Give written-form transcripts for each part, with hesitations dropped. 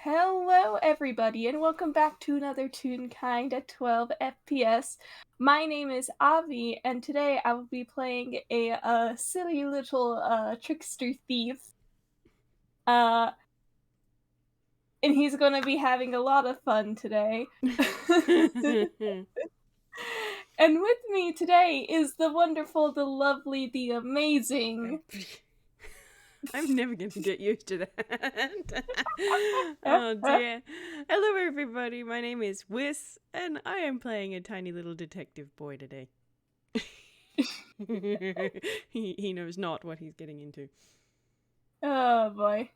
Hello, everybody, and welcome back to another Toonkind at 12 FPS. My name is Avi, and today I will be playing a silly little trickster thief. Uh, and he's going to be having a lot of fun today. And with me today is the wonderful, the lovely, the amazing. I'm never going to get used to that. Oh dear. Hello everybody, my name is Whis, and I am playing a tiny little detective boy today. he knows not what he's getting into. Oh boy.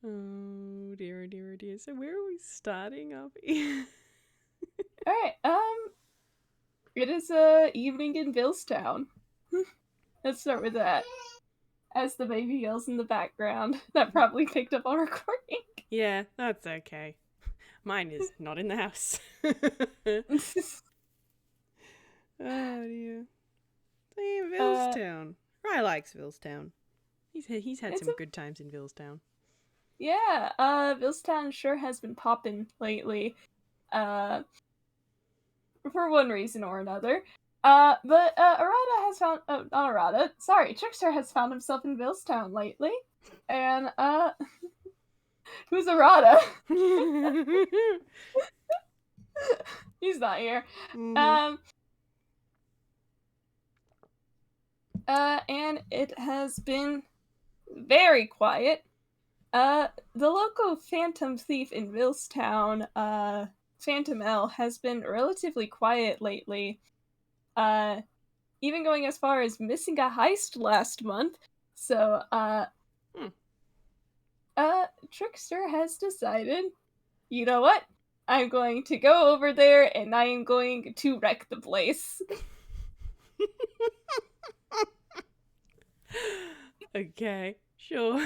Oh dear, oh dear, oh dear. So where are we starting, Avi? Alright, it is evening in Villestown. Let's start with that. As the baby yells in the background. That probably picked up on recording. Yeah, that's okay. Mine is not in the house. Oh dear. Hey, Villestown. Rai likes Villestown. He's had some good times in Villestown. Yeah, Villestown sure has been popping lately. For one reason or another. But Arata has found not Arata, sorry, Trickster has found himself in Villestown lately. And who's Arata? He's not here. Mm-hmm. And it has been very quiet. The local phantom thief in Villestown, Phantom L, has been relatively quiet lately. Even going as far as missing a heist last month. So, Trickster has decided, you know what? I'm going to go over there and I am going to wreck the place. Okay, sure.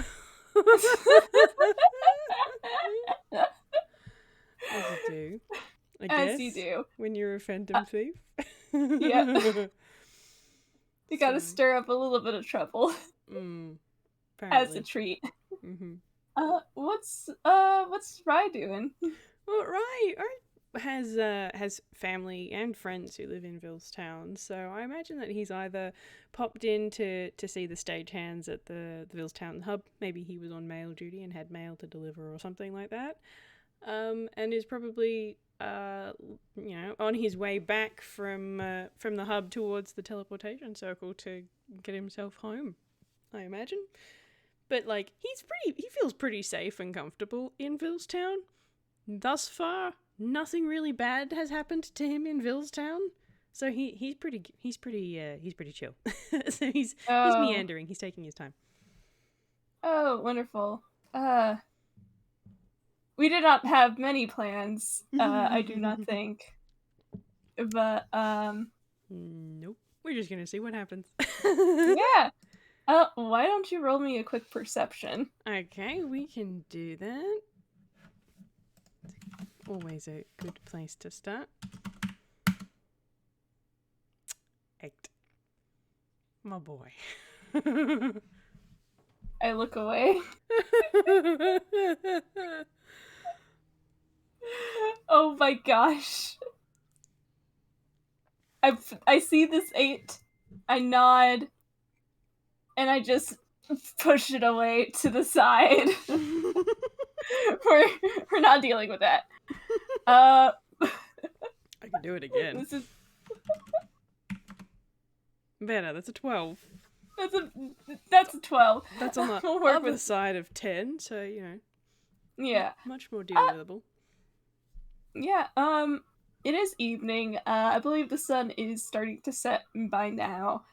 As you do, I guess. As you do. When you're a phantom thief. Yeah. You gotta stir up a little bit of trouble. As a treat. Mm-hmm. What's Rai doing? Well, Rai has family and friends who live in Villestown, so I imagine that he's either popped in to see the stagehands at the Villestown hub. Maybe he was on mail duty and had mail to deliver or something like that. And is probably on his way back from the hub towards the teleportation circle to get himself home, I imagine. But he feels pretty safe and comfortable in Villestown. Thus far, nothing really bad has happened to him in Villestown. So he's pretty chill. So he's meandering. He's taking his time. Oh, wonderful. We did not have many plans, I do not think. But, nope. We're just gonna see what happens. Yeah! Why don't you roll me a quick perception? Okay, we can do that. Always a good place to start. 8. My boy. I look away. Oh my gosh. I see this 8, I nod, and I just push it away to the side. We're not dealing with that. I can do it again. This is Vanna, that's a 12. That's a 12. That's on the other side of 10, so Yeah. Much more dealable. Yeah, it is evening. I believe the sun is starting to set by now.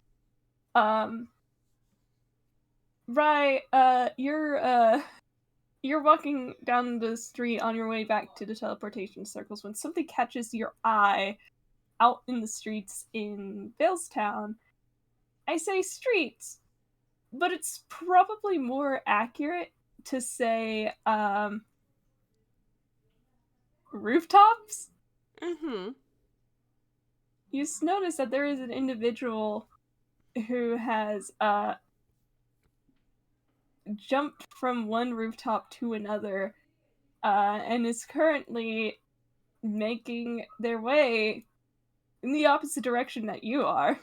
Rai, you're walking down the street on your way back to the teleportation circles when something catches your eye out in the streets in Villestown. I say streets, but it's probably more accurate to say, rooftops? Mm-hmm. You notice that there is an individual who has jumped from one rooftop to another, and is currently making their way in the opposite direction that you are.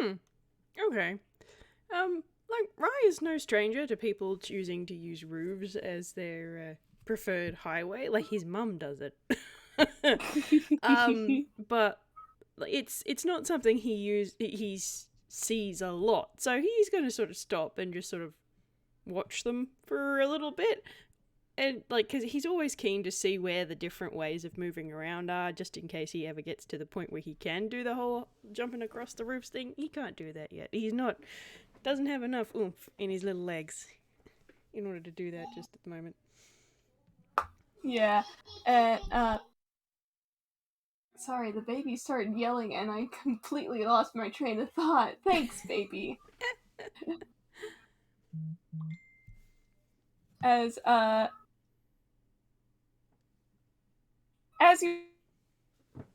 Okay. Like, Rai is no stranger to people choosing to use roofs as their preferred highway. Like, his mum does it. But it's not something he sees a lot. So he's going to sort of stop and just sort of watch them for a little bit. And, like, because he's always keen to see where the different ways of moving around are, just in case he ever gets to the point where he can do the whole jumping across the roofs thing. He can't do that yet. Doesn't have enough oomph in his little legs in order to do that just at the moment. Yeah. Sorry, the baby started yelling and I completely lost my train of thought. Thanks, baby. As you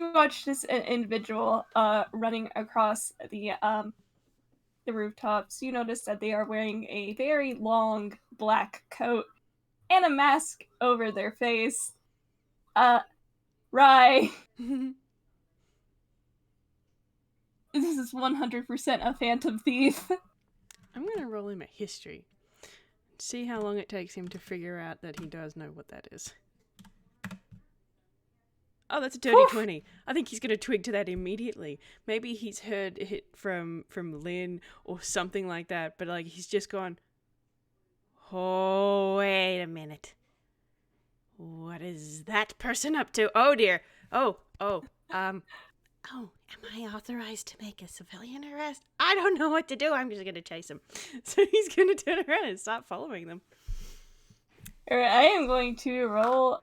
watch this individual running across the rooftops, you notice that they are wearing a very long black coat and a mask over their face. Rai, this is 100% a phantom thief. I'm going to roll him a history. See how long it takes him to figure out that he does know what that is. Oh, that's a dirty 20. I think he's going to twig to that immediately. Maybe he's heard it from Lynn or something like that, but like he's just gone, oh, wait a minute. What is that person up to? Oh, dear. Oh, am I authorized to make a civilian arrest? I don't know what to do. I'm just going to chase him. So he's going to turn around and start following them. Alright, I am going to roll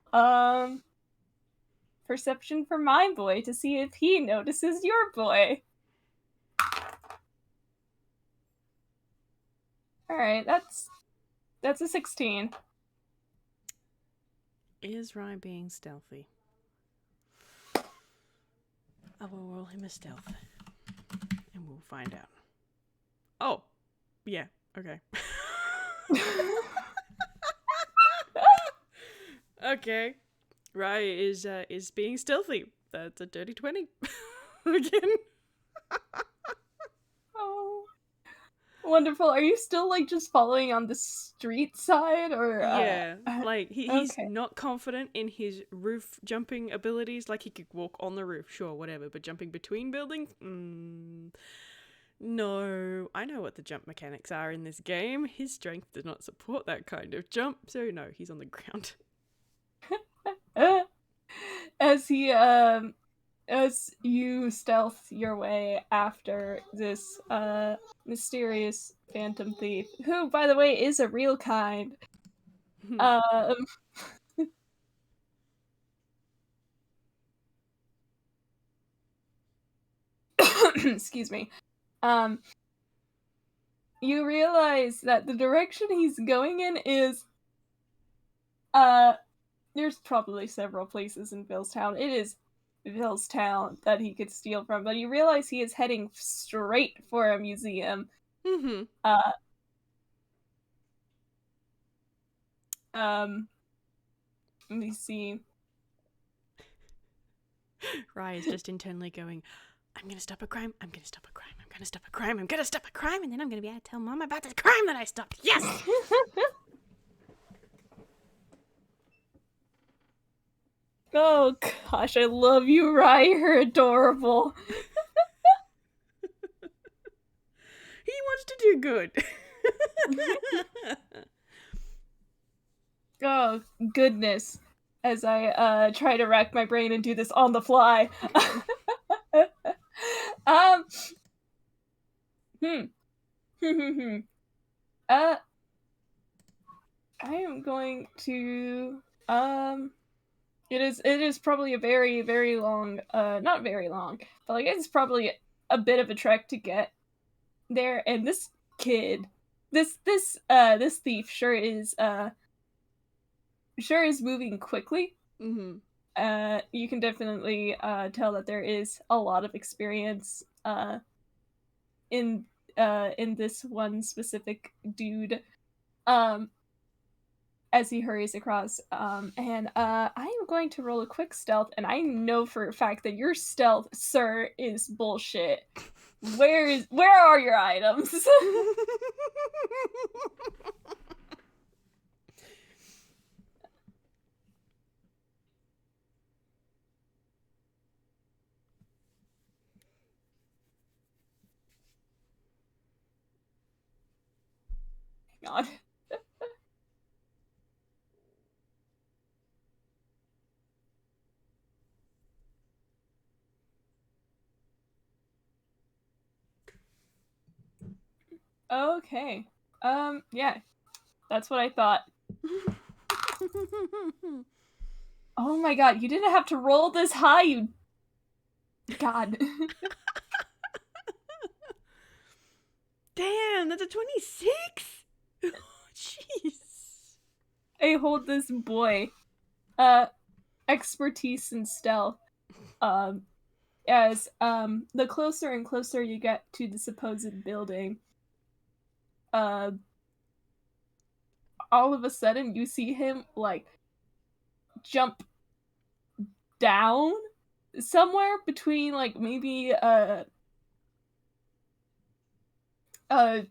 perception for my boy to see if he notices your boy. Alright, that's a 16. Is Rai being stealthy? I will roll him a stealth. And we'll find out. Oh, yeah, okay. Okay. Rai is being stealthy. That's a dirty 20. Again. Oh. Wonderful. Are you still like just following on the street side or Yeah, like he's okay. not confident in his roof jumping abilities. Like he could walk on the roof, sure, whatever, but jumping between buildings? No. I know what the jump mechanics are in this game. His strength does not support that kind of jump, so no, he's on the ground. As you stealth your way after this mysterious phantom thief, who by the way is a real kind. Excuse me. You realize that the direction he's going in is there's probably several places in Villestown. It is Villestown that he could steal from, but you realize he is heading straight for a museum. Let me see. Rai is just internally going, I'm gonna stop a crime, I'm gonna stop a crime, I'm gonna stop a crime, I'm gonna stop a crime, and then I'm gonna be able to tell Mom about the crime that I stopped. Yes! Oh gosh, I love you, Rai. You're adorable. He wants to do good. Oh goodness. As I try to rack my brain and do this on the fly. I am going to it is probably a very, very long not very long, but like it's probably a bit of a trek to get there, and this kid this thief sure is moving quickly. You can definitely tell that there is a lot of experience in in this one specific dude as he hurries across. And I am going to roll a quick stealth, and I know for a fact that your stealth, sir, is bullshit. Where are your items? God. Okay. Yeah. That's what I thought. Oh my god, you didn't have to roll this high, you... God. Damn, that's a 26? Jeez. I hold this boy. Expertise in stealth. As the closer and closer you get to the supposed building, all of a sudden you see him like jump down somewhere between like maybe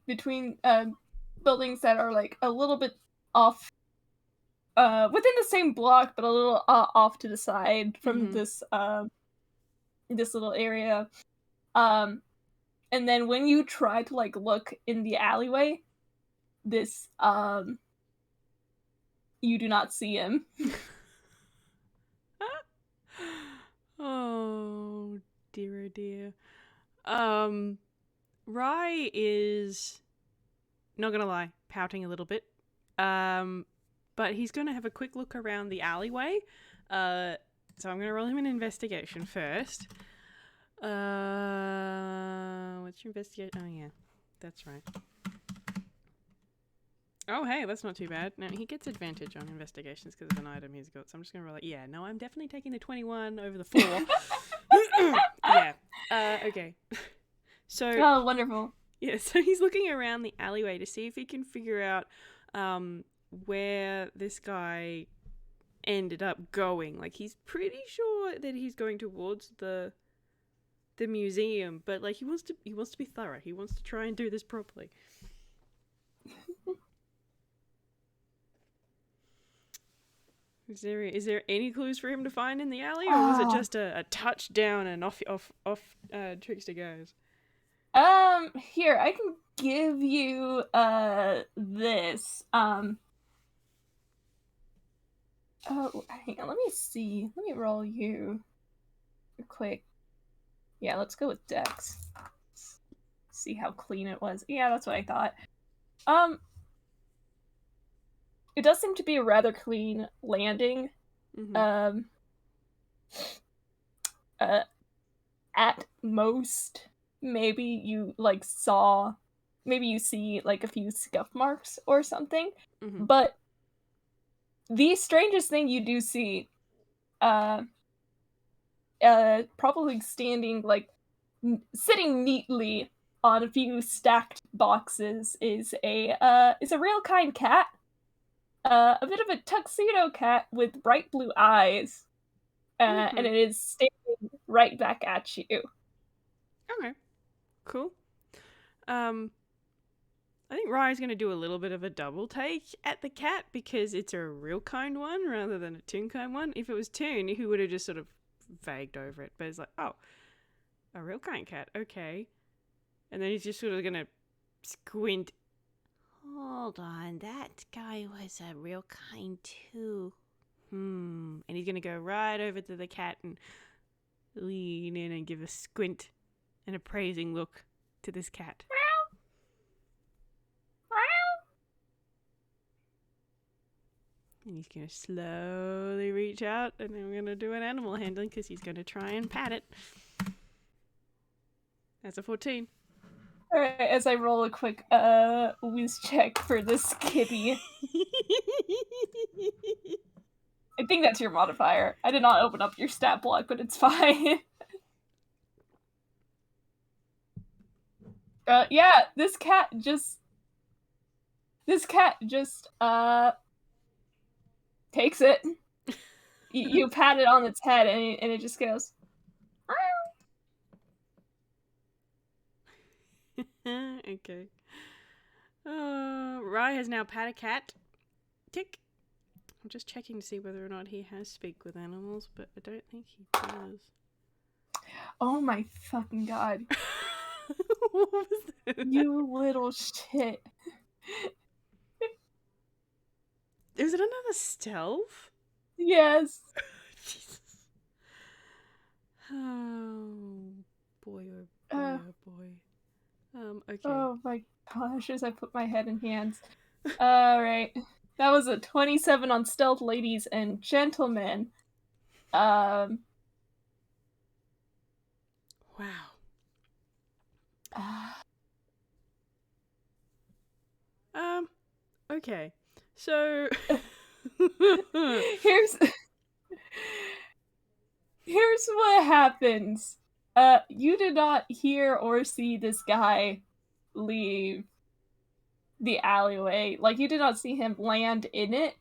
between buildings that are like a little bit off within the same block but a little off to the side from this this little area. And then when you try to like look in the alleyway, this you do not see him. Oh dear, oh dear. Rai is, not gonna lie, pouting a little bit. But he's gonna have a quick look around the alleyway. So I'm gonna roll him an investigation first. What's your investigation? Oh yeah, that's right. Oh hey, that's not too bad. Now he gets advantage on investigations because of an item he's got. So I'm just gonna roll it. Yeah, no, I'm definitely taking the 21 over the 4. Yeah. Okay. So. Oh, wonderful. Yeah, so he's looking around the alleyway to see if he can figure out where this guy ended up going. Like, he's pretty sure that he's going towards the museum, but like he wants to be thorough. He wants to try and do this properly. Is there any clues for him to find in the alley, or was it just a touchdown and off Trickster goes? Here, I can give you this. Oh, hang on, let me see. Let me roll you quick. Yeah, let's go with Dex. See how clean it was. Yeah, that's what I thought. It does seem to be a rather clean landing. Mm-hmm. At most, maybe you see like a few scuff marks or something. Mm-hmm. But the strangest thing you do see, probably standing like sitting neatly on a few stacked boxes, is a real kind cat. A bit of a tuxedo cat with bright blue eyes. And it is staring right back at you. Okay. Cool. I think Rai's going to do a little bit of a double take at the cat because it's a real kind one rather than a Toonkind one. If it was Toon, he would have just sort of vagued over it. But it's like, oh, a real kind cat, okay. And then he's just sort of going to squint. Hold on, that guy was a real kind too. And he's going to go right over to the cat and lean in and give a squint and appraising look to this cat. And he's going to slowly reach out, and then we're going to do an animal handling because he's going to try and pat it. That's a 14. Alright, as I roll a quick Whis check for this kitty. I think that's your modifier. I did not open up your stat block, but it's fine. Yeah, this cat just takes it. You pat it on its head, and it just goes. Okay. Rai has now pat a cat. Tick. I'm just checking to see whether or not he has speak with animals, but I don't think he does. Oh my fucking god. What was that? You little shit. Is it another stealth? Yes. Jesus. Oh boy, oh boy, Uh, oh boy. Okay. Oh my gosh, as I put my head in hands. Alright. That was a 27 on stealth, ladies and gentlemen. Um. Wow. Uh, Okay. So here's here's what happens. You did not hear or see this guy leave the alleyway. Like, you did not see him land in it.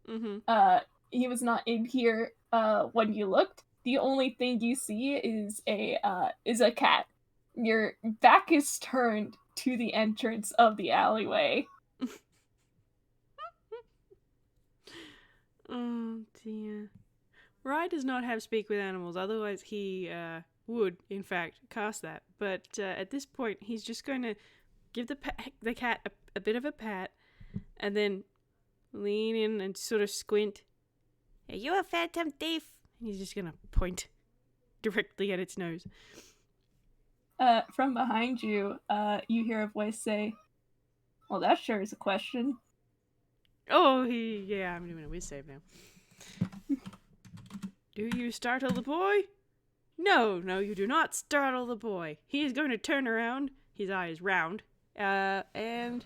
mm-hmm. He was not in here when you looked. The only thing you see is a cat. Your back is turned to the entrance of the alleyway. Oh dear. Rai does not have speak with animals, otherwise he would, in fact, cast that. But at this point, he's just going to give the cat a bit of a pat, and then lean in and sort of squint. Are you a phantom thief? And he's just going to point directly at its nose. From behind you, you hear a voice say, "Well, that sure is a question." Oh, yeah, I'm doing a whiz save now. Do you startle the boy? No, you do not startle the boy. He is going to turn around, his eye is round, and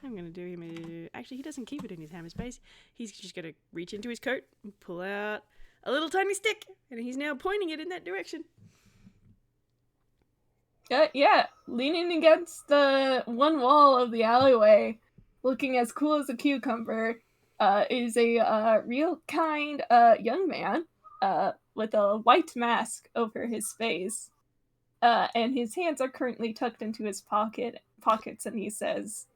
I'm going to do him actually, he doesn't keep it in his hammer space. He's just going to reach into his coat and pull out a little tiny stick, and he's now pointing it in that direction. Yeah, leaning against the one wall of the alleyway, looking as cool as a cucumber, is a real kind young man with a white mask over his face. And his hands are currently tucked into his pockets, and he says,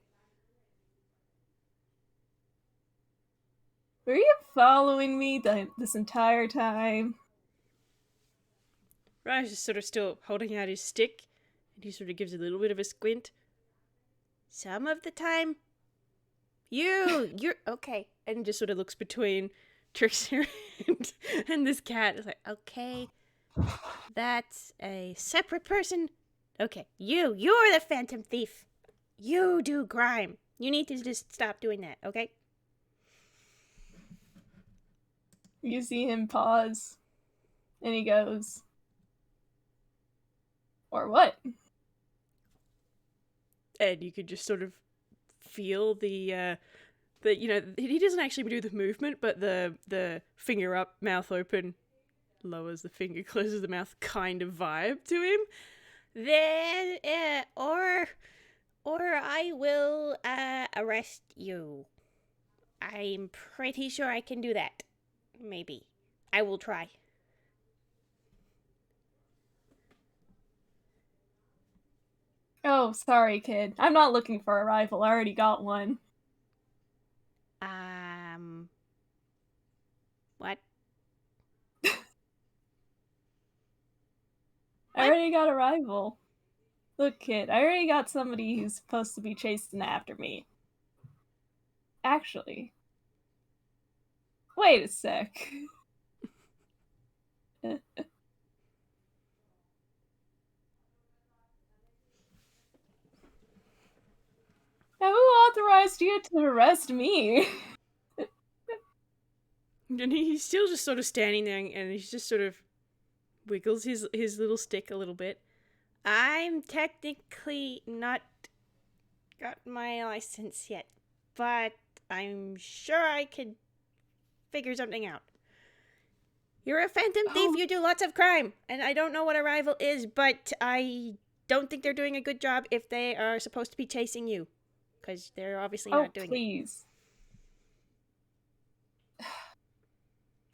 "Were you following me this entire time?" Ryan's just sort of still holding out his stick, and he sort of gives a little bit of a squint. Some of the time. You're okay. And just sort of looks between Trickster and this cat. It's like, okay, that's a separate person. Okay, you're the phantom thief. You do crime. You need to just stop doing that, okay? You see him pause, and he goes, "Or what?" And you could just sort of feel the he doesn't actually do the movement, but the finger up, mouth open, lowers the finger, closes the mouth kind of vibe to him. Then, or I will arrest you. I'm pretty sure I can do that. Maybe. I will try. "Oh, sorry, kid. I'm not looking for a rival. I already got one." What? "I already got a rival. Look, kid, I already got somebody who's supposed to be chasing after me. Actually, wait a sec." "Now, who authorized you to arrest me?" And he's still just sort of standing there, and he's just sort of wiggles his little stick a little bit. I'm technically not got my license yet, but I'm sure I could figure something out. You're a phantom thief, you do lots of crime, and I don't know what a rival is, but I don't think they're doing a good job if they are supposed to be chasing you. Because they're obviously Oh, not doing it. please.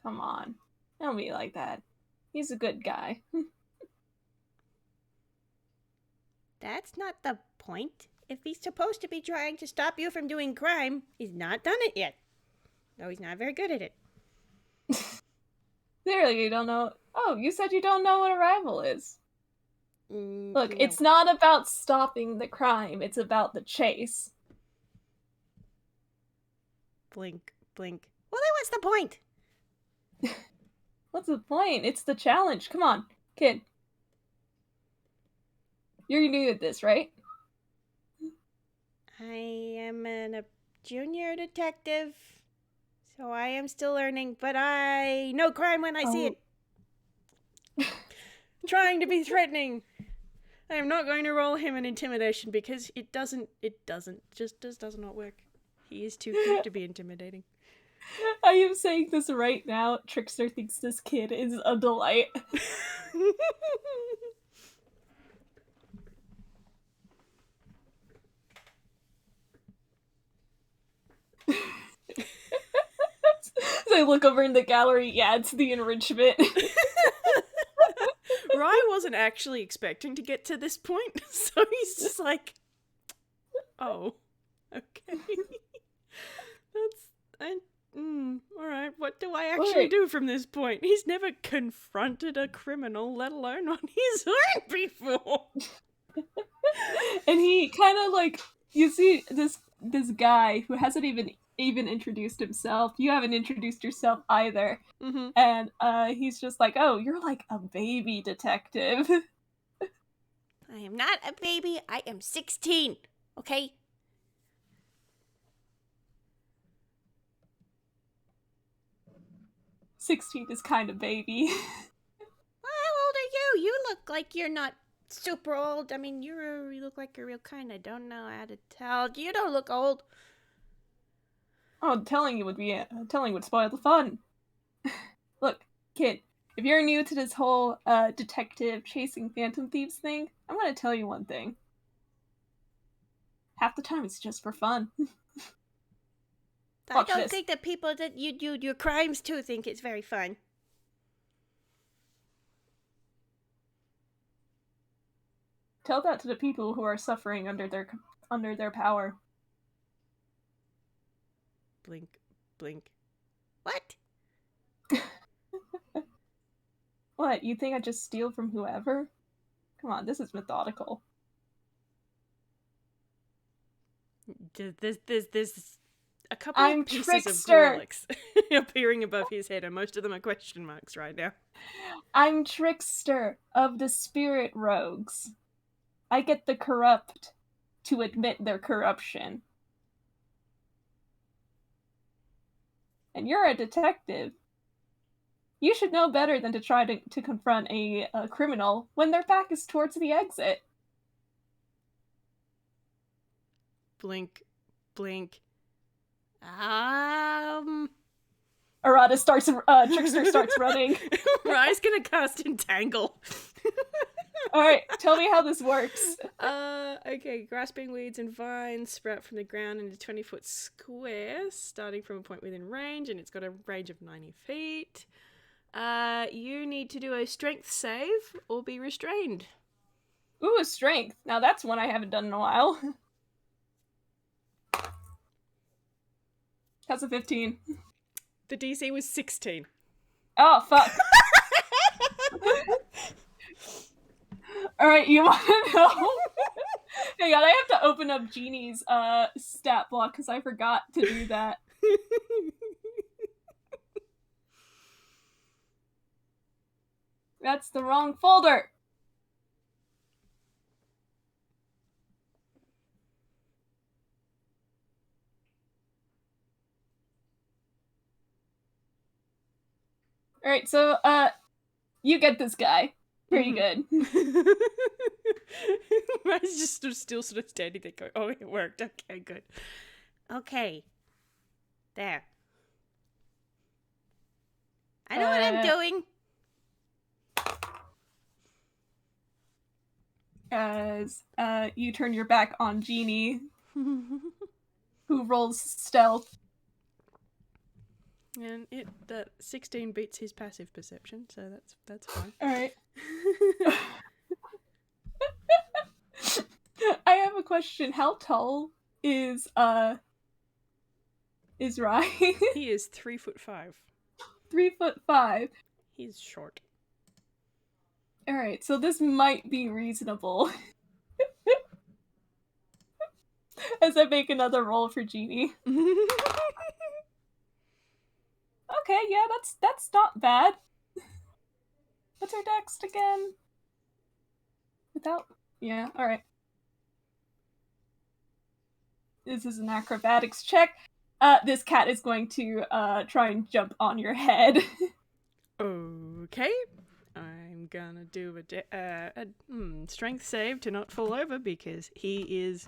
Come on. Don't be like that. He's a good guy. That's not the point. If he's supposed to be trying to stop you from doing crime, he's not done it yet. No, he's not very good at it. Clearly, you don't know. Oh, you said you don't know what a rival is. Look, No. it's not about stopping the crime, it's about the chase. Blink, blink. Well, then what's the point? What's the point? It's the challenge. Come on, kid. You're new at this, right? I am a junior detective, so I am still learning, but I know crime when I see it. Trying to be threatening. I am not going to roll him an intimidation because it does not work. He is too cute to be intimidating. I am saying this right now. Trickster thinks this kid is a delight. As I look over in the gallery, yeah, it's the enrichment. Rai wasn't actually expecting to get to this point, so he's just like, oh, okay. Alright, what do I actually do from this point? He's never confronted a criminal, let alone on his own before. And he kind of like, you see this guy who hasn't even introduced himself. You haven't introduced yourself either. Mm-hmm. And he's just like, oh, you're like a baby detective. I am not a baby. I am 16. Okay? 16 is kind of baby. Well, how old are you? You look like you're not super old. I mean, you look like a real kind. I don't know how to tell. You don't look old. Oh, telling would spoil the fun. Look, kid, if you're new to this whole detective chasing phantom thieves thing, I'm gonna tell you one thing. Half the time it's just for fun. I don't think the people that you do your crimes to think it's very fun. Tell that to the people who are suffering under their power. Blink, blink. What? What, you think I just steal from whoever? Come on, this is methodical. There's a couple of pieces Trickster. of Grolix appearing above his head, and most of them are question marks right now. I'm Trickster of the Spirit Rogues. I get the corrupt to admit their corruption. And you're a detective. You should know better than to try to confront a criminal when their back is towards the exit. Blink, blink. Trickster starts running. Rai's gonna cast Entangle. Alright, tell me how this works. Okay, grasping weeds and vines sprout from the ground in a 20-foot square, starting from a point within range, and it's got a range of 90 feet. You need to do a strength save or be restrained. Ooh, a strength. Now that's one I haven't done in a while. That's a 15. The DC was 16. Oh, fuck. Alright, you want to know? Hang on, I have to open up Jeannie's stat block because I forgot to do that. That's the wrong folder. Alright, so, you get this guy. Pretty good. Rai's just still sort of standing there going, oh, it worked. Okay, good. Okay. There. I know what I'm doing. as you turn your back on Genie, who rolls stealth. And that 16 beats his passive perception, so that's fine. All right. I have a question. How tall is Rai? He is 3'5". 3'5". He's short. All right, so this might be reasonable. As I make another roll for Genie. Okay, yeah, that's not bad. What's her dex again? Yeah, alright. This is an acrobatics check. This cat is going to try and jump on your head. Okay. I'm gonna do a strength save to not fall over because he is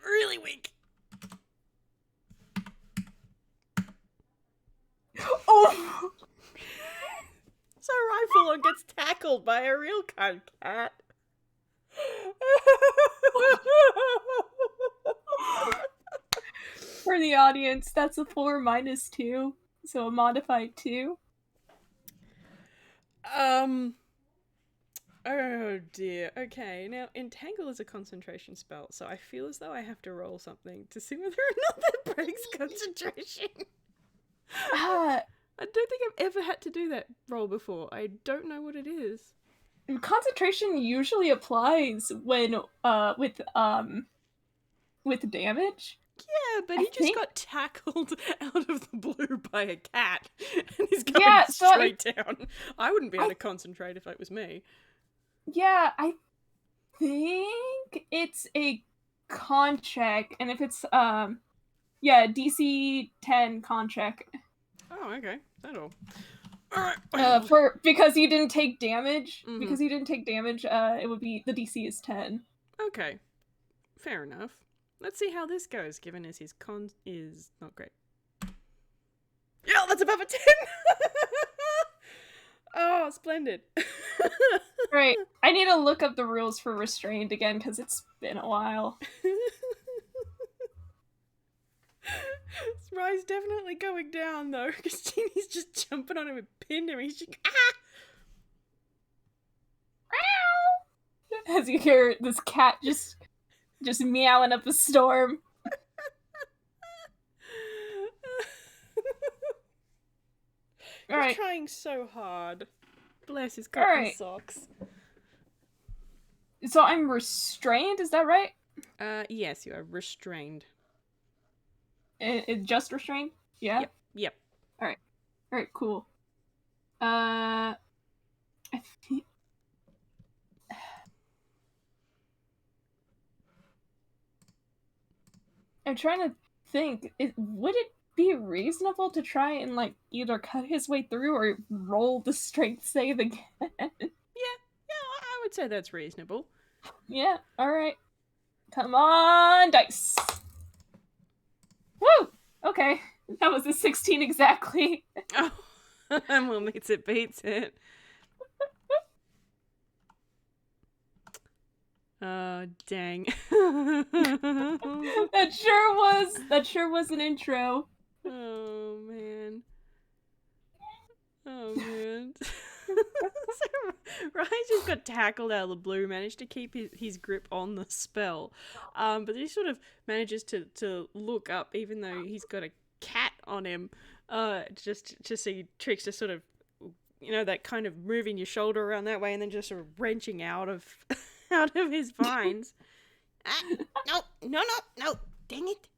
really weak. Oh! So Rifleon gets tackled by a real cunt cat. For the audience, that's a 4 minus 2, so a modified 2. Oh dear. Okay, now Entangle is a concentration spell, so I feel as though I have to roll something to see whether or not that breaks concentration. I don't think I've ever had to do that roll before. I don't know what it is. Concentration usually applies when with damage. Yeah, but he just got tackled out of the blue by a cat and he's going straight down. I wouldn't be able to concentrate if it was me. Yeah, I think it's a con check, and if it's DC 10 con check. Oh, okay. That'll. Alright. Because you didn't take damage. Mm-hmm. Because you didn't take damage, it would be the DC is 10. Okay. Fair enough. Let's see how this goes, given as his con is not great. Yeah, that's above a 10! Oh, splendid. Right. I need to look up the rules for restrained again, because it's been a while. Rai's definitely going down, though, because Genie's just jumping on him and pinned him. He's just as you hear this cat just meowing up a storm. He's trying so hard. Bless his cotton socks. So I'm restrained, is that right? Yes, you are restrained. Just restrained? Yeah? Yep. Alright, cool. I think... I'm trying to think, would it be reasonable to try and, like, either cut his way through or roll the strength save again? Yeah, I would say that's reasonable. Yeah, alright. Come on, dice! Woo! Okay, that was a 16 exactly. Oh, well, meets it beats it. Oh, dang. That sure was an intro. Oh, man. So, Ryan just got tackled out of the blue, managed to keep his grip on the spell. But he sort of manages to look up, even though he's got a cat on him, just to see Trickster sort of, that kind of moving your shoulder around that way and then just sort of wrenching out of his vines. No, dang it.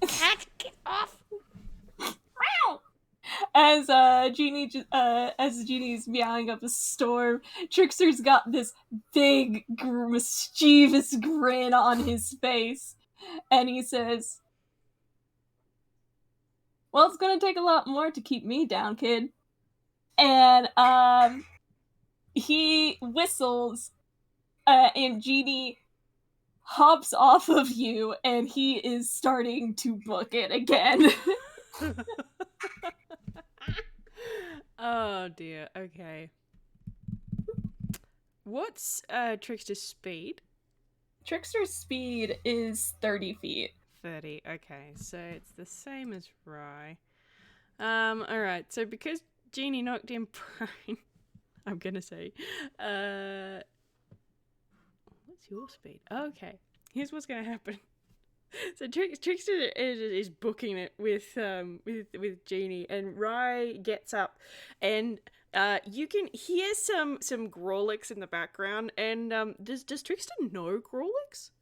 Back. Get off. As Genie's meowing up a storm, Trickster's got this big, mischievous grin on his face, and he says, "Well, it's gonna take a lot more to keep me down, kid." And he whistles, and Genie hops off of you, and he is starting to book it again. Oh dear. Okay. What's Trickster's speed? Trickster's speed is 30 feet. 30. Okay, so it's the same as Rye. Alright, so because Genie knocked him prone, I'm gonna say, what's your speed? Okay, here's what's gonna happen. So Trickster is booking it with Genie, and Rye gets up, and you can hear some Growlix in the background. And does Trickster know Growlix?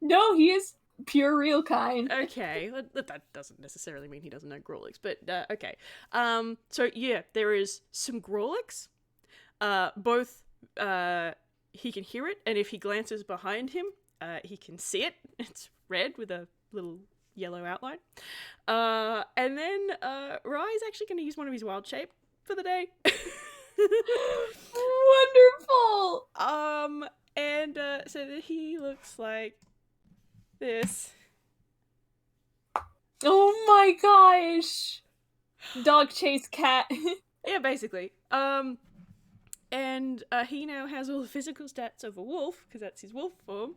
No, he is pure real kind. Okay, that doesn't necessarily mean he doesn't know Growlix, but okay. So yeah, there is some Growlix. Both he can hear it, and if he glances behind him, he can see it. It's red with a little yellow outline. And then Rye's actually going to use one of his wild shape for the day. Wonderful! And so that he looks like this. Oh my gosh! Dog chase cat. Yeah, basically. And he now has all the physical stats of a wolf, because that's his wolf form.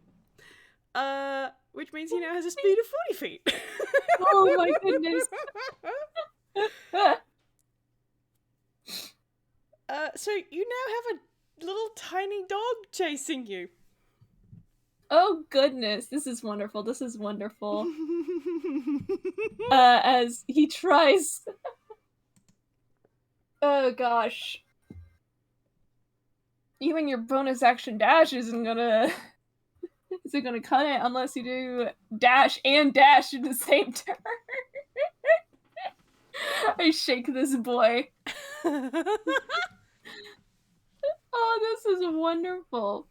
Which means he now has a speed of 40 feet. Oh my goodness. So you now have a little tiny dog chasing you. Oh goodness, this is wonderful. This is wonderful. As he tries. Oh gosh. Even your bonus action dash isn't gonna cut it unless you do dash and dash in the same turn. I shake this boy. Oh, this is wonderful.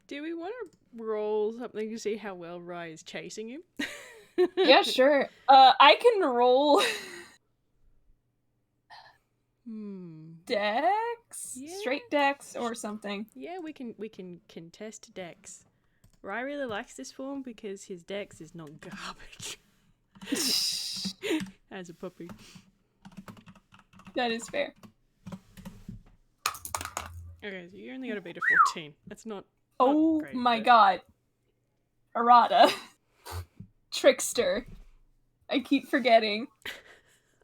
Do we want to roll something to see how well Rye is chasing him? Yeah, sure. I can roll dex, Yeah. straight dex, or something. Yeah, we can contest dex. Rye really likes this form because his dex is not garbage. As a puppy. That is fair. Okay, so you only got to beat a 14. That's not. Oh great, my but... god. Errata. Trickster. I keep forgetting.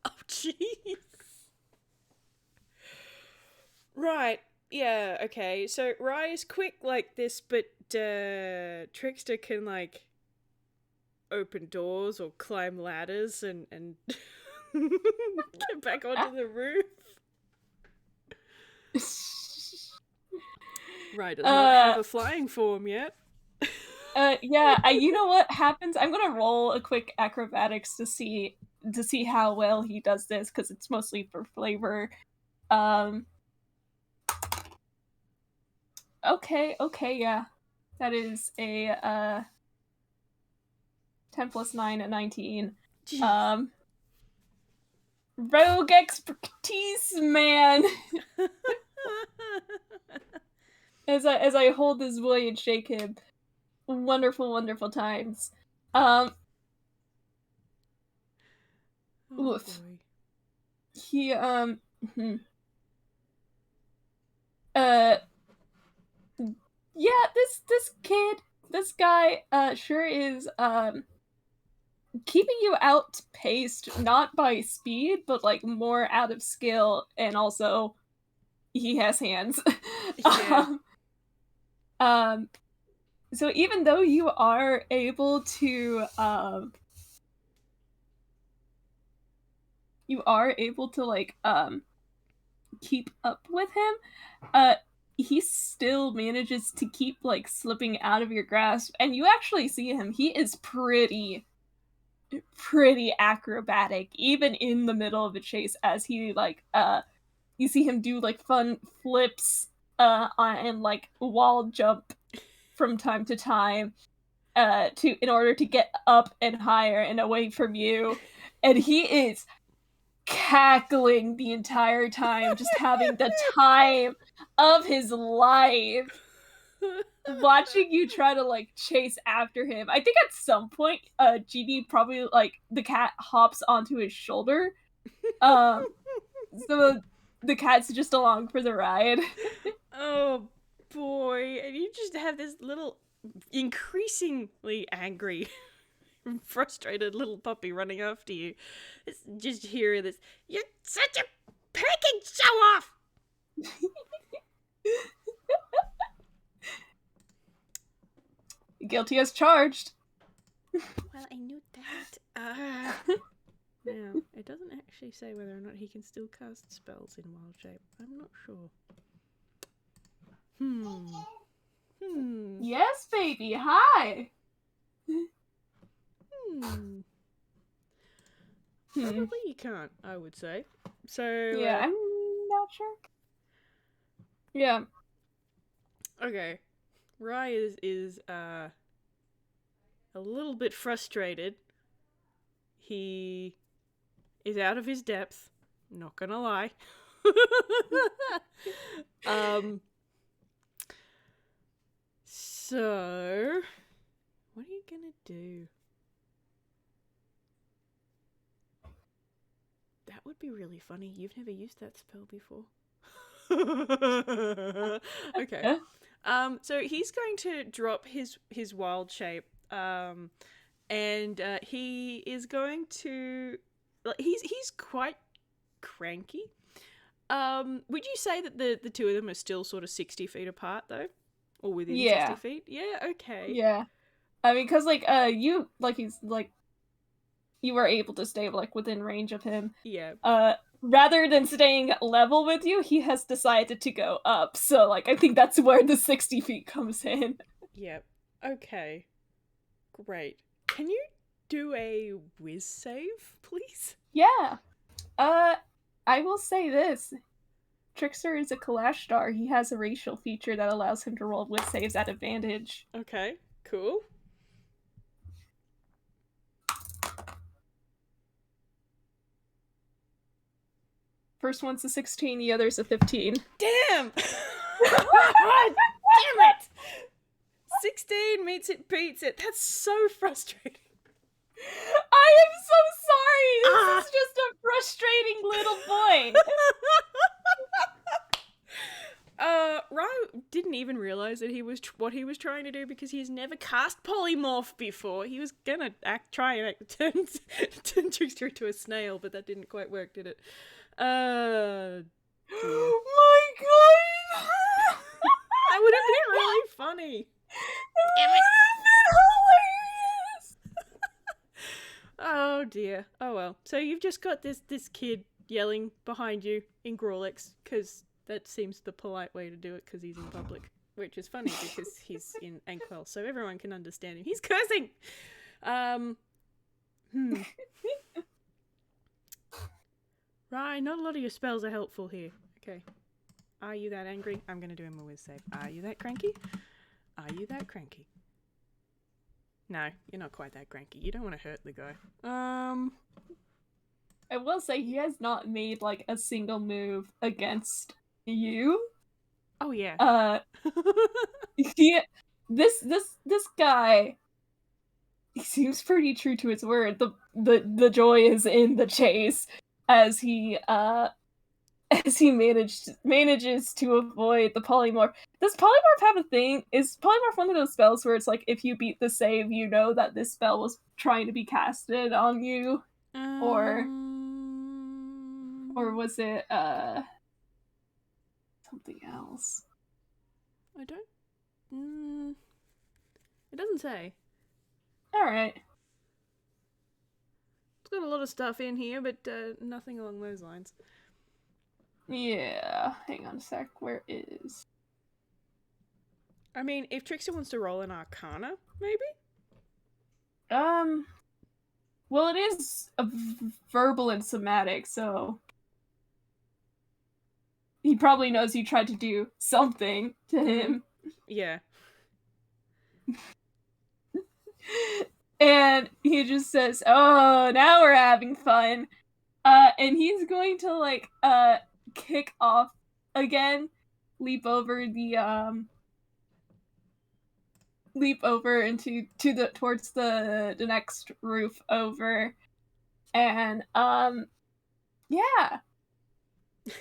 Oh, jeez. Right. Yeah, okay. So Rye is quick like this, but Trickster can, like, open doors or climb ladders and get back onto the roof. Rye does not have a flying form yet. Yeah, you know what happens? I'm gonna roll a quick acrobatics to see how well he does this, because it's mostly for flavor. Okay, yeah. That is a 10 plus 9, a 19. Jeez. Rogue expertise, man. As I hold this boy and shake him. Wonderful, wonderful times. Oh, Oof. boy. He yeah, this guy sure is keeping you outpaced, not by speed, but like more out of skill, and also he has hands. Yeah. So even though you are able to like keep up with him, he still manages to keep like slipping out of your grasp, and you actually see him. He is pretty acrobatic, even in the middle of a chase, as he like you see him do like fun flips and like wall jump from time to time in order to get up and higher and away from you. And he is cackling the entire time, just having the time of his life. watching you try to like chase after him. I think at some point, Genie probably like the cat hops onto his shoulder. So the cat's just along for the ride. Oh boy, and you just have this little increasingly angry, frustrated little puppy running after you. It's just hearing this, "You're such a picking show off!" Guilty as charged. Well, I knew that. Now, it doesn't actually say whether or not he can still cast spells in wild shape. I'm not sure. Yes, baby. Hi. Probably you can't, I would say. So yeah, I'm not sure. Yeah. Okay. Rai is a little bit frustrated. He is out of his depth, not gonna lie. So what are you gonna do? That would be really funny. You've never used that spell before. Okay. So he's going to drop his wild shape. And he is going to. He's quite cranky. Would you say that the two of them are still sort of 60 feet apart though, or within 60 feet? Yeah. Okay. Yeah. I mean, cause like you like he's like you were able to stay like within range of him. Yeah. Rather than staying level with you, he has decided to go up. So like I think that's where the 60 feet comes in. Yeah. Okay. Great. Can you do a whiz save, please? Yeah. I will say this. Trickster is a Kalash star. He has a racial feature that allows him to roll with saves at advantage. Okay, cool. First one's a 16, the other's a 15. Damn! Damn it! 16 meets it, beats it. That's so frustrating. I am so sorry! This is just a frustrating little boy. Ryan didn't even realize that he was what he was trying to do because he's never cast polymorph before. He was gonna try and turn Trickster into a snail, but that didn't quite work, did it? Oh my god! That would have been really funny. Damn it! Hilarious! Oh dear. Oh well. So you've just got this kid yelling behind you in Growlix because that seems the polite way to do it because he's in public, which is funny because he's in Ankwell, so everyone can understand him. He's cursing. Right, not a lot of your spells are helpful here. Okay. Are you that angry? I'm going to do him a whiz save. Are you that cranky? Are you that cranky? No, you're not quite that cranky. You don't want to hurt the guy. I will say he has not made like a single move against you. Oh yeah. This guy, he seems pretty true to his word. The joy is in the chase as he manages to avoid the polymorph. Does polymorph have a thing? Is polymorph one of those spells where it's like if you beat the save, you know that this spell was trying to be casted on you, or was it something else? I don't. It doesn't say. All right. It's got a lot of stuff in here, but nothing along those lines. Yeah, hang on a sec. Where is? I mean, if Trickster wants to roll an Arcana, maybe? Well, it is a verbal and somatic, so he probably knows you tried to do something to him. Yeah. And he just says, "Oh, now we're having fun." And he's going to like kick off again, leap over the leap over towards the next roof over, and yeah,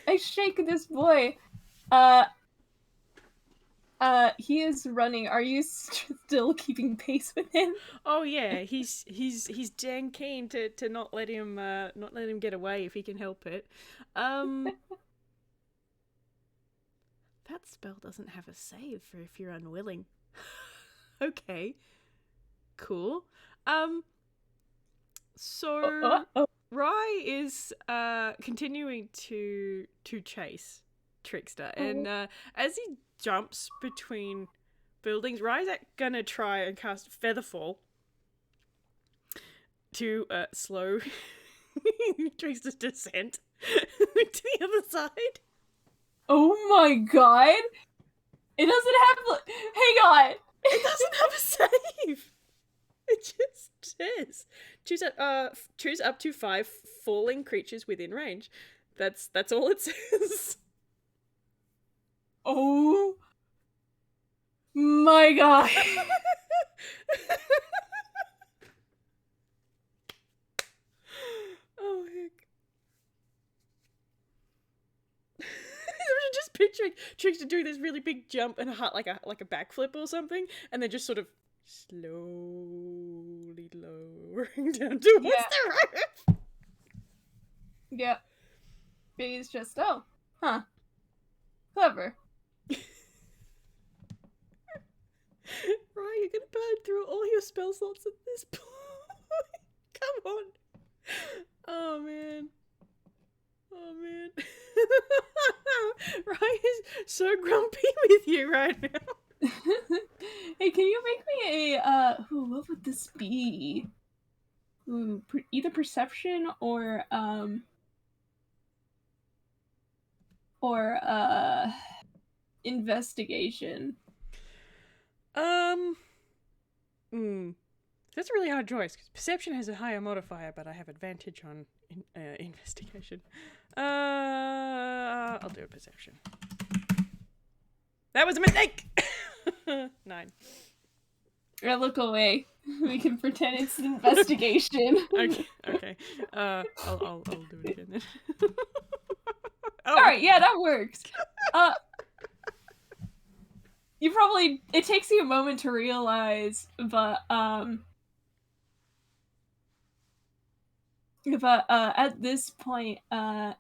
I shake this boy. He is running. Are you still keeping pace with him? Oh yeah, he's dang keen to not let him get away if he can help it. That spell doesn't have a save for if you're unwilling. Okay, cool. So Rai is continuing to chase Trickster, and as he jumps between buildings, Rai's gonna try and cast Featherfall to slow Trickster's descent to the other side. Oh my god! It doesn't have. Hang on. It doesn't have a save. It just says choose up to 5 falling creatures within range. That's all it says. Oh my god. Oh heck. I'm just picturing Trickster doing this really big jump and like a backflip or something, and then just sort of slowly lowering down towards the roof. Yeah. He's just, oh, huh. Clever. Right, you're gonna burn through all your spell slots at this point. Come on. Oh man. Oh man. Ryan is so grumpy with you right now. Hey, can you make me a, what would this be? Ooh, either perception or investigation. That's a really hard choice, because perception has a higher modifier, but I have advantage on investigation. I'll do a perception. That was a mistake! 9. I look away. We can pretend it's an investigation. Okay. I'll do it again then. Oh. Alright, yeah, that works. You probably, it takes you a moment to realize, but at this point, I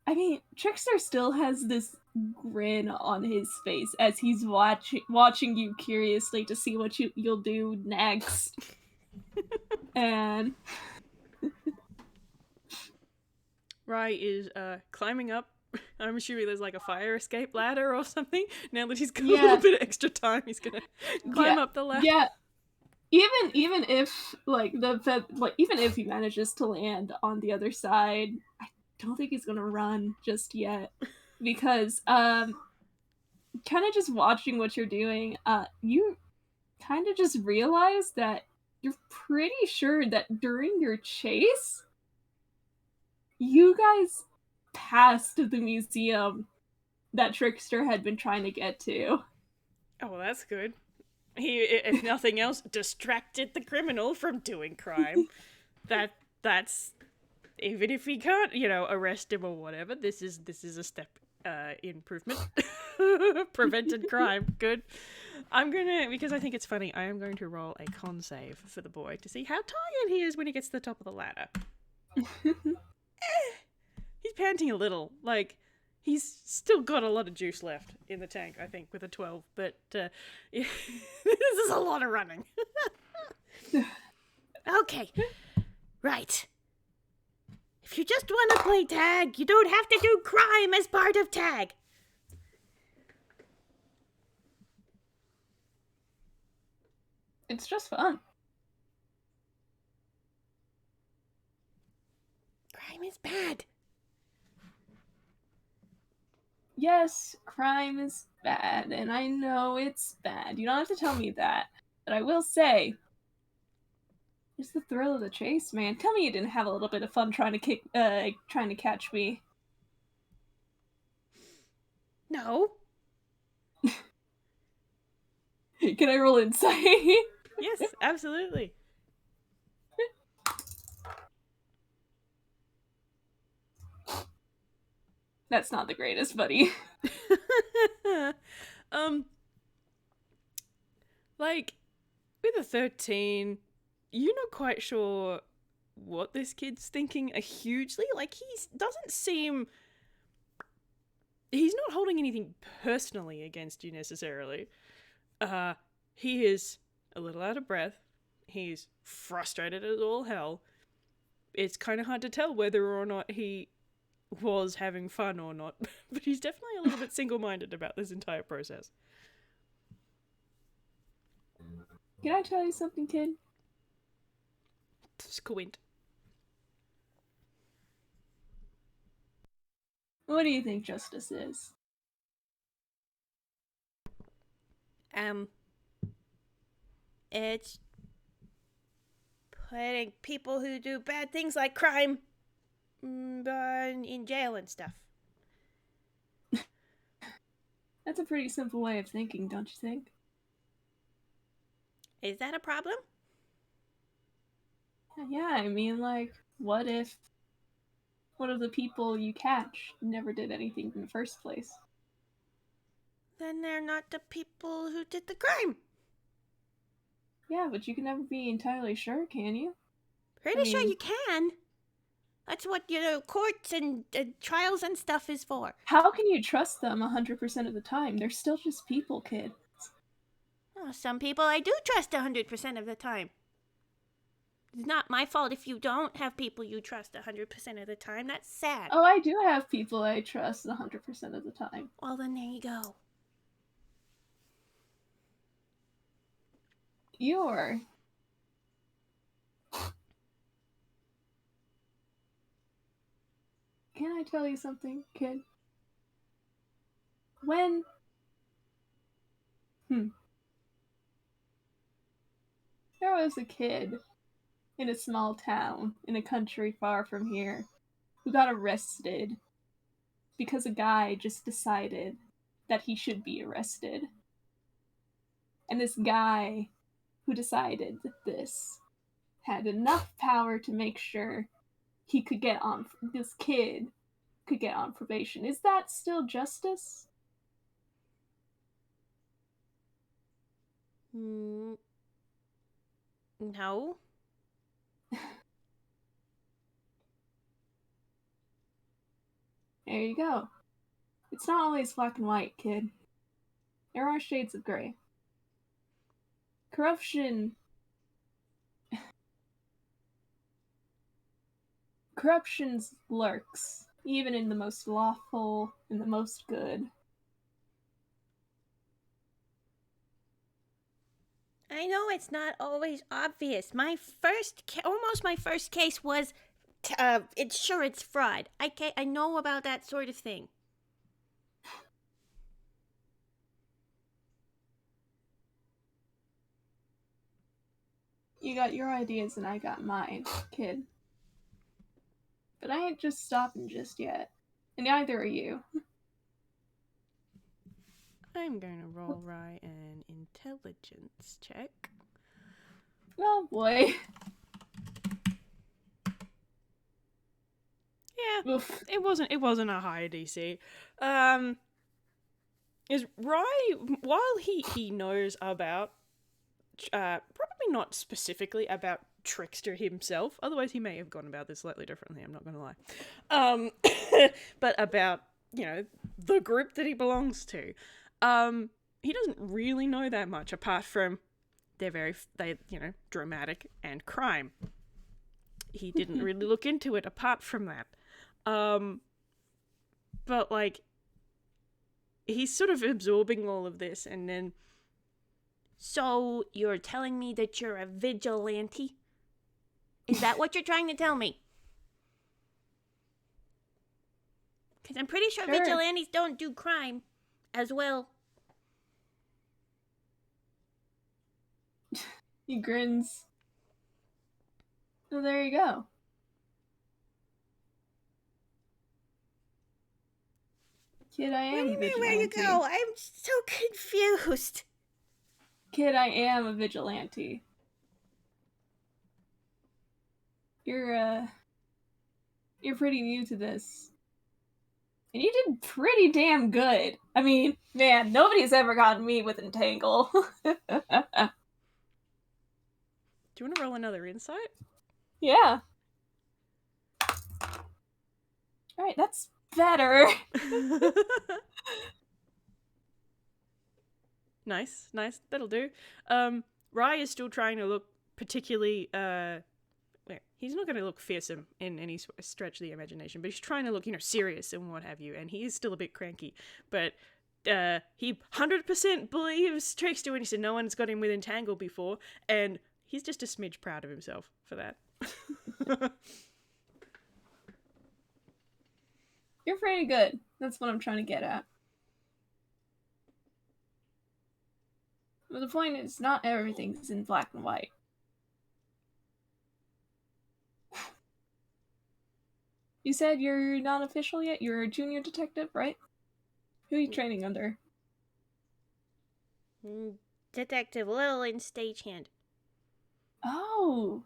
mean, Trickster still has this grin on his face as he's watching you curiously to see what you'll do next. And Rai is climbing up. I'm assuming there's like a fire escape ladder or something. Now that he's got a little bit of extra time, he's gonna climb up the ladder. Yeah. Even if even if he manages to land on the other side, I don't think he's gonna run just yet, because kind of just watching what you're doing, you kind of just realize that you're pretty sure that during your chase, you guys passed the museum that Trickster had been trying to get to. Oh, well, that's good. He, if nothing else, distracted the criminal from doing crime. That's even if he can't, arrest him or whatever. This is a step improvement. Prevented crime. Good. I'm gonna, because I think it's funny, I am going to roll a con save for the boy to see how tired he is when he gets to the top of the ladder. He's panting a little. Like, he's still got a lot of juice left in the tank, I think, with a 12. But this is a lot of running. Okay. Right. If you just want to play tag, you don't have to do crime as part of tag. It's just fun. Crime is bad. Yes, crime is bad, and I know it's bad. You don't have to tell me that. But I will say, it's the thrill of the chase, man. Tell me you didn't have a little bit of fun trying to catch me. No. Can I roll insight? Yes, absolutely. That's not the greatest, buddy. um, like, with a 13, you're not quite sure what this kid's thinking hugely. Like, he doesn't seem... He's not holding anything personally against you necessarily. He is a little out of breath. He's frustrated as all hell. It's kind of hard to tell whether or not he was having fun or not, but he's definitely a little bit single-minded about this entire process. Can I tell you something, kid? Squint. What do you think justice is? It's putting people who do bad things like crime in jail and stuff. That's a pretty simple way of thinking, don't you think? Is that a problem? Yeah, I mean, like, what if one of the people you catch never did anything in the first place? Then they're not the people who did the crime. Yeah, but you can never be entirely sure, can you? Pretty sure you can. That's what, courts and trials and stuff is for. How can you trust them 100% of the time? They're still just people, kid. Oh, some people I do trust 100% of the time. It's not my fault if you don't have people you trust 100% of the time. That's sad. Oh, I do have people I trust 100% of the time. Well, then there you go. You're... Can I tell you something, kid? When... There was a kid in a small town in a country far from here who got arrested because a guy just decided that he should be arrested. And this guy who decided this had enough power to make sure this kid could get on probation. Is that still justice? No. There you go. It's not always black and white, kid. There are shades of gray. Corruption lurks, even in the most lawful and the most good. I know it's not always obvious. My first case was, insurance fraud. I know about that sort of thing. You got your ideas and I got mine, kid. But I ain't just stopping just yet. And neither are you. I'm going to roll Rai an intelligence check. Oh boy. Yeah, Oof. it wasn't a high DC. Is Rai, while he knows about, probably not specifically about Trickster himself, otherwise he may have gone about this slightly differently, I'm not going to lie, but about, the group that he belongs to, he doesn't really know that much, apart from they dramatic and crime. He didn't really look into it apart from that. But, like, he's sort of absorbing all of this, and then... So, you're telling me that you're a vigilante? Is that what you're trying to tell me? Because I'm pretty sure vigilantes don't do crime as well. He grins. So there you go. Kid, I am vigilante. Where you go? I'm so confused. Kid, I am a vigilante. You're pretty new to this. And you did pretty damn good. I mean, man, nobody's ever gotten me with Entangle. Do you want to roll another insight? Yeah. Alright, that's better. Nice. That'll do. Rai is still trying to look particularly, he's not going to look fearsome in any stretch of the imagination, but he's trying to look, serious and what have you, and he is still a bit cranky. But he 100% believes Trickster when he said no one's got him with Entangle before, and he's just a smidge proud of himself for that. You're pretty good. That's what I'm trying to get at. But the point is, not everything's in black and white. You said you're not official yet? You're a junior detective, right? Who are you training under? Detective Lil Rai Stagehand. Oh,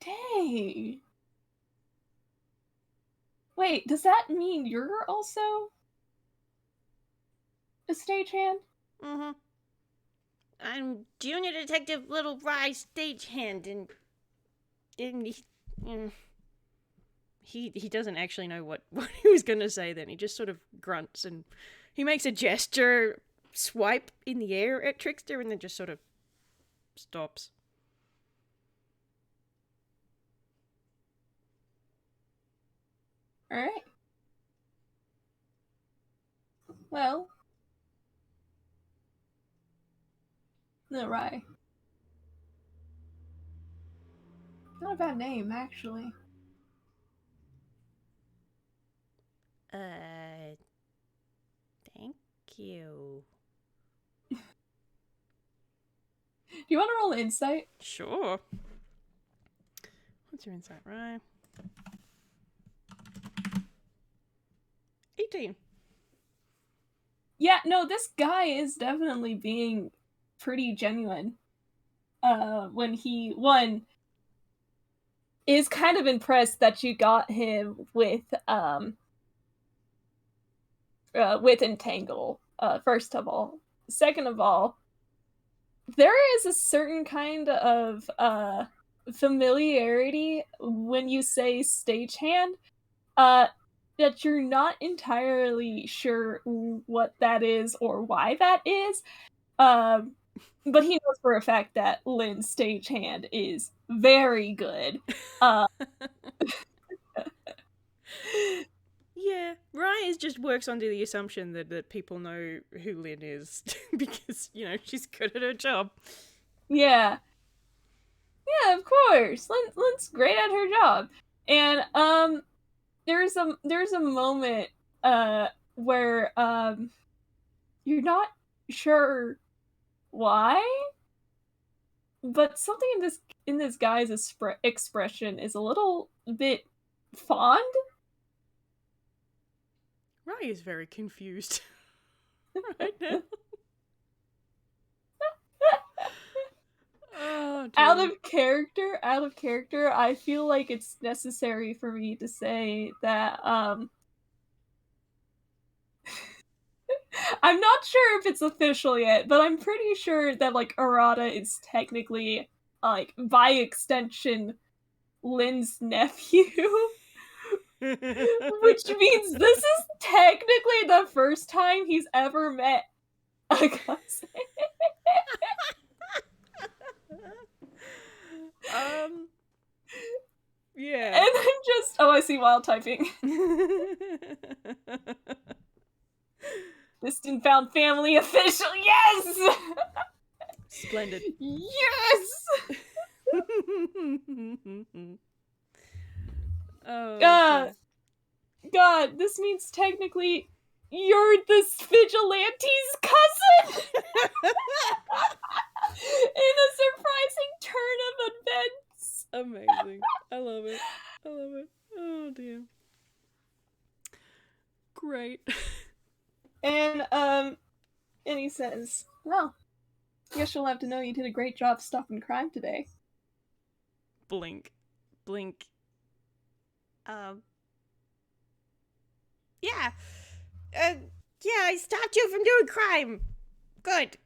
dang. Wait, does that mean you're also a stagehand? Mm-hmm. I'm Junior Detective Lil Rai Stagehand, and he doesn't actually know what he was going to say then. He just sort of grunts and he makes a gesture, swipe in the air at Trickster, and then just sort of stops. Alright. Well, Lil Rai. Not a bad name, actually. Thank you. Do you want to roll insight? Sure. What's your insight, Rai? 18. Yeah, no, this guy is definitely being pretty genuine. When he, one, is kind of impressed that you got him with Entangle, first of all. Second of all, there is a certain kind of familiarity when you say stagehand, that you're not entirely sure what that is or why that is. But he knows for a fact that Lynn's stagehand is very good. Yeah, Rai just works under the assumption that people know who Lynn is because, she's good at her job. Yeah. Yeah, of course. Lynn's great at her job. And there's a moment where you're not sure why, but something in this guy's expression is a little bit fond. Rai is very confused right now. Oh, out of character, I feel like it's necessary for me to say that I'm not sure if it's official yet, but I'm pretty sure that like Arata is technically like by extension Lynn's nephew. Which means this is technically the first time he's ever met a cousin. Yeah. And I'm just, I see while typing. Distant found family official, yes! Splendid. Yes! Oh, God, this means technically you're this vigilante's cousin! In a surprising turn of events. Amazing. I love it. Oh, dear. Great. And he says, well, Guess you'll have to know you did a great job stopping crime today. Blink. Blink. Yeah. Yeah, I stopped you from doing crime. Good.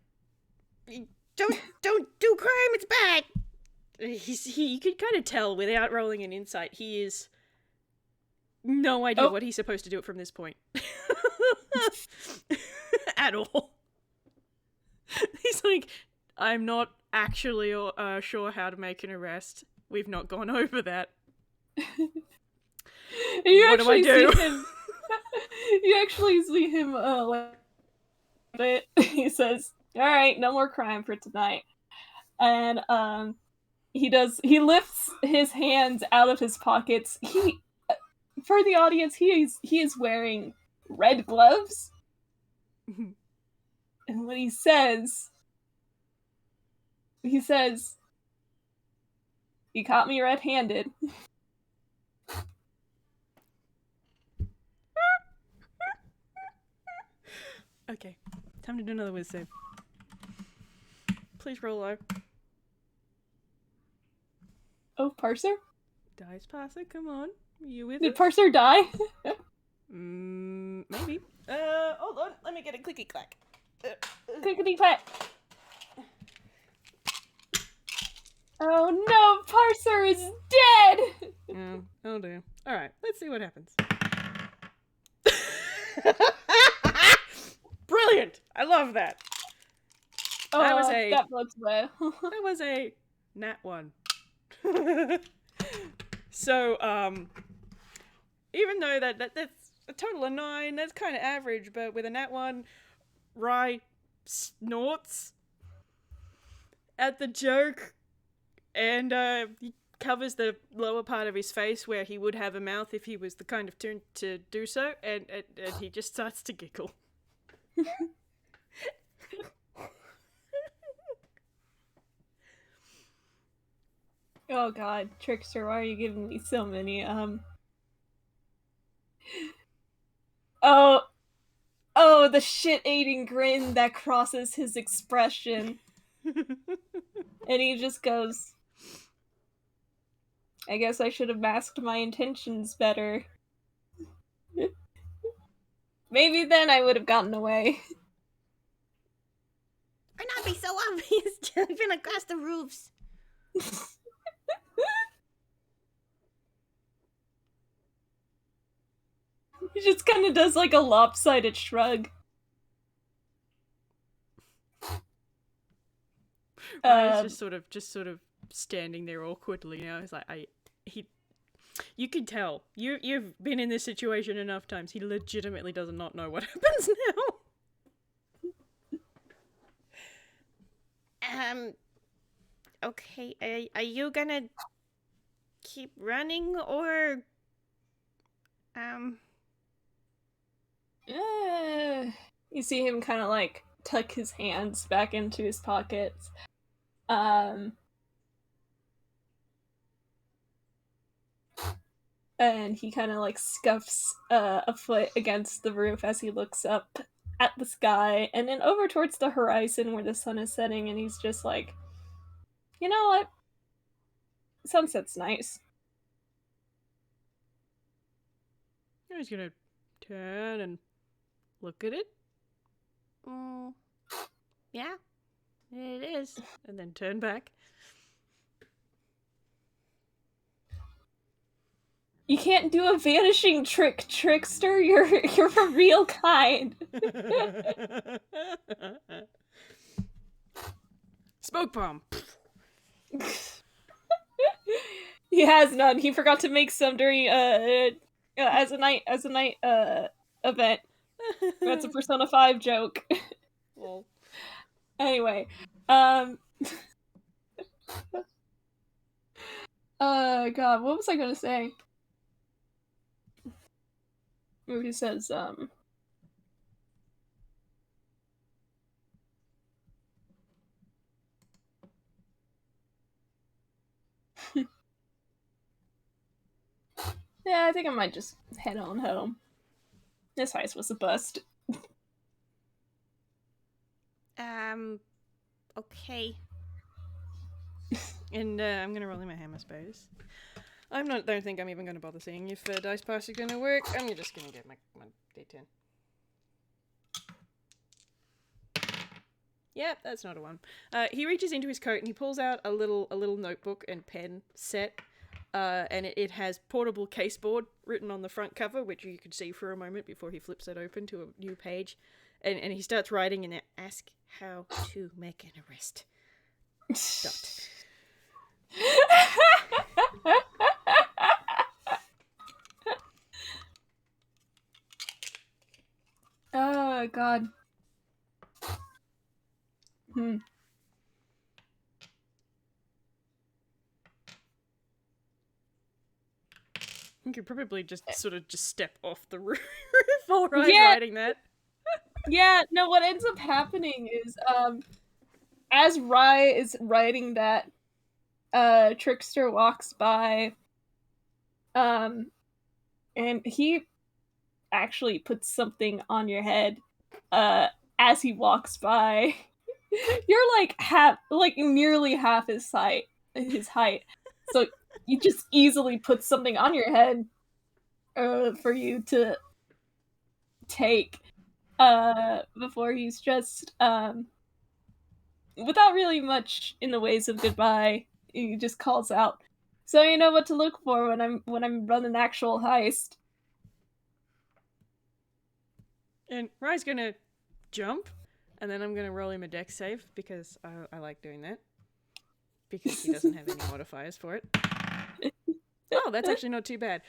Don't do crime, it's bad. You can kind of tell without rolling an insight, he is no idea what he's supposed to do from this point. At all. He's like, I'm not actually sure how to make an arrest. We've not gone over that. You what do I do? You actually see him like he says, "All right, no more crime for tonight." And he lifts his hands out of his pockets. For the audience, he is wearing red gloves. And what he says, "You caught me red-handed." Okay, time to do another Whis save. Please roll low. Oh, Parser? Dice Parser, come on. Are you with Did us? Parser die? Maybe. Hold on, let me get a clicky clack. Clickety clack. Oh no, Parser is dead! Oh dear. Alright, let's see what happens. Brilliant! I love that. That bodes well. That was a nat 1. So, even though that's a total of 9, that's kind of average, but with a nat 1, Rai snorts at the joke, and he covers the lower part of his face where he would have a mouth if he was the kind of toon to do so, and he just starts to giggle. Oh god, Trickster, why are you giving me so many, Oh, the shit-eating grin that crosses his expression. And he just goes, "I guess I should have masked my intentions better. Maybe then I would have gotten away." Or not be so obvious, jumping across the roofs. He just kind of does like a lopsided shrug. Rai's just sort of standing there awkwardly. He's like, you can tell you've been in this situation enough times. He legitimately does not know what happens now. Okay, are you gonna keep running, or, You see him kind of like tuck his hands back into his pockets. And he kind of like scuffs a foot against the roof as he looks up at the sky and then over towards the horizon where the sun is setting, and he's just like, "You know what? Sunset's nice." He's gonna turn and look at it. Yeah, it is. And then turn back. "You can't do a vanishing trick, Trickster. You're a real kind." Smoke bomb. He has none. He forgot to make some during as a night event. That's a Persona 5 joke. Lol. Anyway, God, what was I gonna say? Movie says, yeah, I think I might just head on home. This heist was a bust. Okay. And I'm gonna roll in my hammer space. Don't think I'm even gonna bother seeing if dice pass are gonna work. I'm just gonna get my d10. Yep, that's not a one. He reaches into his coat and he pulls out a little notebook and pen set. And it has portable caseboard written on the front cover, which you could see for a moment before he flips it open to a new page. And he starts writing in it, ask how to make an arrest. Dot. Oh, God. You could probably just step off the roof while writing that. Yeah, no, what ends up happening is, as Rai is writing that, Trickster walks by, and he actually puts something on your head, as he walks by. You're nearly half his height, so you just easily put something on your head, for you to take, before he's just, without really much in the ways of goodbye, he just calls out, "So you know what to look for when I'm running actual heist." And Rai's gonna jump, and then I'm gonna roll him a dex save because I like doing that. Because he doesn't have any modifiers for it. Oh, that's actually not too bad.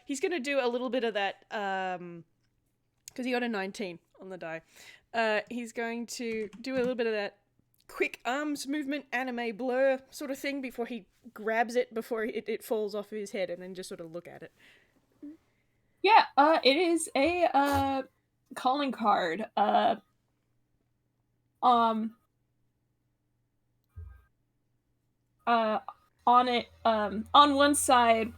He's gonna do a little bit of that, because he got a 19 on the die. He's going to do a little bit of that quick arms movement, anime blur sort of thing before he grabs it before it falls off of his head, and then just sort of look at it. Yeah, it is a, calling card. On it, on one side,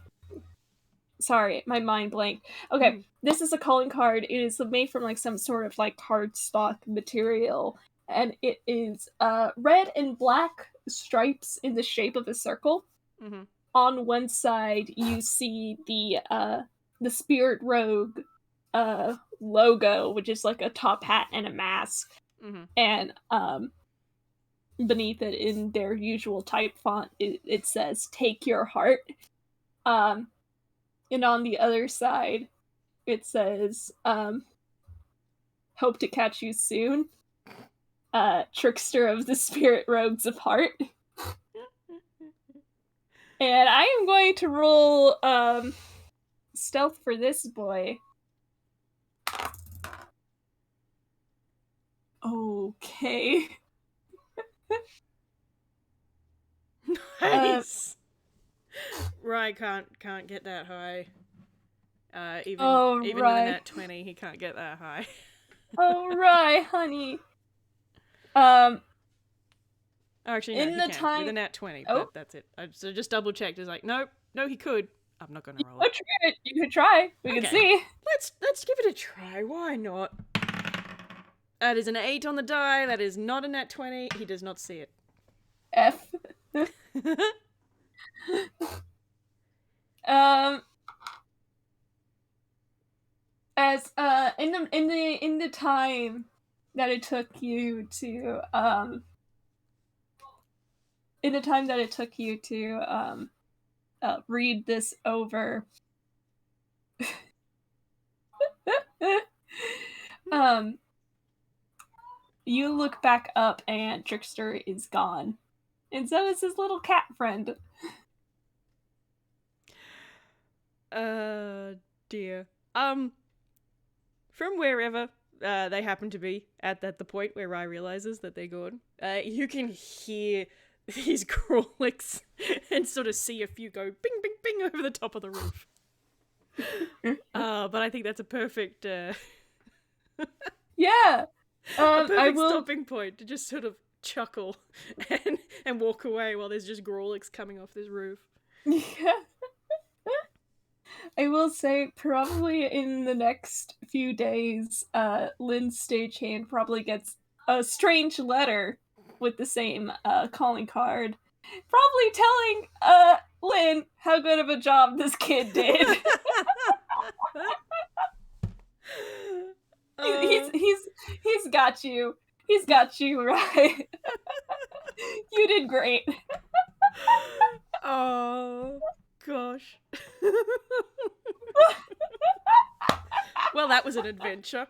sorry, my mind blanked. Okay, this is a calling card. It is made from like some sort of like cardstock material, and it is red and black stripes in the shape of a circle. Mm-hmm. On one side, you see the Spirit Rogue logo, which is like a top hat and a mask, and beneath it in their usual type font, it says "Take Your Heart." And on the other side, it says, "Hope to catch you soon. Trickster of the Spirit Rogues apart." And I am going to roll stealth for this boy. Okay. Nice. Rai can't get that high. Even with a nat 20, he can't get that high. Oh, Rai, honey. Actually, no, he can with a nat 20, but that's it. So just double checked. It's like, no, he could. I'm not gonna roll it. You could try. We can see. Let's give it a try. Why not? That is an 8 on the die. That is not a nat 20. He does not see it. F. As in the time that it took you to read this over, you look back up and Trickster is gone, and so is his little cat friend. Dear. From wherever they happen to be at the point where Rai realizes that they're gone, you can hear these Grawlix and sort of see a few go bing, bing, bing over the top of the roof. But I think that's a perfect yeah. A perfect stopping point to just sort of chuckle and walk away while there's just Grawlix coming off this roof. Yeah. I will say, probably in the next few days, Lil Stagehand probably gets a strange letter up with the same calling card, probably telling Lynn how good of a job this kid did. He's got you. He's got you right. You did great. Oh gosh. Well, that was an adventure.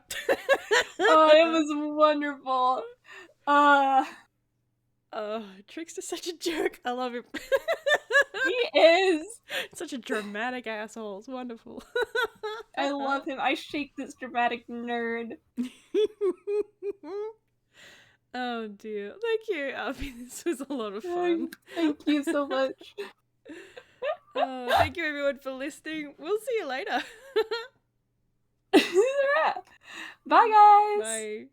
Oh, it was wonderful. Trickster's such a jerk. I love him. He is. Such a dramatic asshole. It's wonderful. I love him. I shake this dramatic nerd. Oh dear. Thank you, Avi. This was a lot of fun. Thank you so much. Thank you everyone for listening. We'll see you later. Bye, guys. Bye.